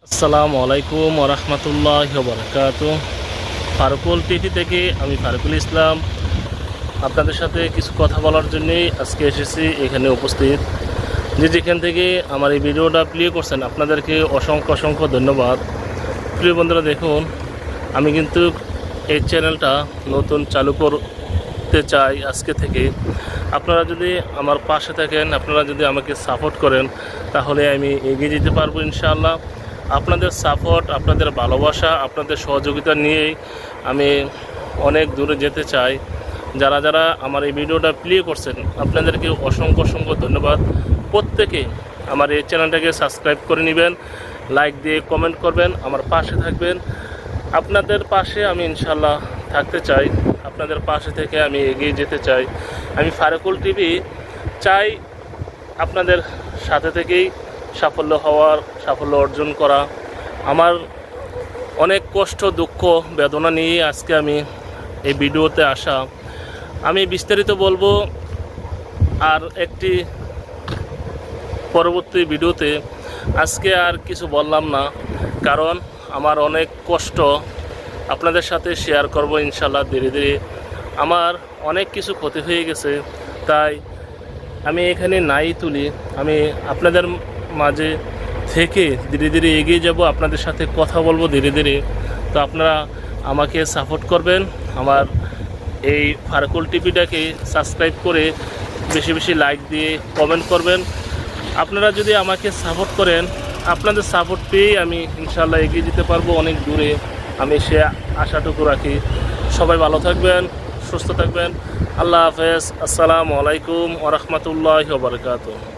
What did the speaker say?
আসসালামু আলাইকুম ওরহমতুল্লাহি ওয়া বারাকাতুহু। ফারুকুল টিভি থেকে আমি ফারুকুল ইসলাম আপনাদের সাথে কিছু কথা বলার জন্যই আজকে এসেছি এখানে উপস্থিত। যেখান থেকে আমার এই ভিডিওটা প্লে করছেন আপনাদেরকে অসংখ্য অসংখ্য ধন্যবাদ। প্রিয় বন্ধুরা, দেখুন আমি কিন্তু এই চ্যানেলটা নতুন চালু করতে চাই আজকে থেকে। আপনারা যদি আমার পাশে থাকেন, আপনারা যদি আমাকে সাপোর্ট করেন, তাহলে আমি এগিয়ে যেতে পারবো ইনশাআল্লাহ। আপনাদের সাপোর্ট, আপনাদের ভালোবাসা, আপনাদের সহযোগিতা নিয়েই আমি অনেক দূরে যেতে চাই। যারা যারা আমার এই ভিডিওটা প্লে করছেন আপনাদেরকে অসংখ্য অসংখ্য ধন্যবাদ। প্রত্যেকে আমার এই চ্যানেলটাকে সাবস্ক্রাইব করে নেবেন, লাইক দিয়ে কমেন্ট করবেন, আমার পাশে থাকবেন। আপনাদের পাশে আমি ইনশাআল্লাহ থাকতে চাই, আপনাদের পাশে থেকে আমি এগিয়ে যেতে চাই। আমি ফারুকুল টিভি চাই আপনাদের সাথে থেকেই সাফল্য অর্জন করা। আমার অনেক কষ্ট, দুঃখ, বেদনা নিয়ে আজকে আমি এই ভিডিওতে আসা। আমি বিস্তারিত বলবো আর একটি পরবর্তী ভিডিওতে। আজকে আর কিছু বললাম না, কারণ আমার অনেক কষ্ট আপনাদের সাথে শেয়ার করব ইনশাআল্লাহ। ধীরে ধীরে আমার অনেক কিছু ক্ষতি হয়ে গেছে, তাই আমি এখানে নাই তুলি। আমি আপনাদের মাঝে থেকে ধীরে ধীরে এগিয়ে যাব, আপনাদের সাথে কথা বলবো ধীরে ধীরে। তো আপনারা আমাকে সাপোর্ট করবেন, আমার এই ফারুকুল টিভিটাকে সাবস্ক্রাইব করে বেশি বেশি লাইক দিয়ে কমেন্ট করবেন। আপনারা যদি আমাকে সাপোর্ট করেন, আপনাদের সাপোর্ট পেয়েই আমি ইনশাআল্লাহ এগিয়ে যেতে পারবো অনেক দূরে। আমি সে আশাটুকু রাখি। সবাই ভালো থাকবেন, সুস্থ থাকবেন। আল্লাহ হাফেজ। আসসালামু আলাইকুম ওয়া রাহমাতুল্লাহি ওয়া বারাকাতুহু।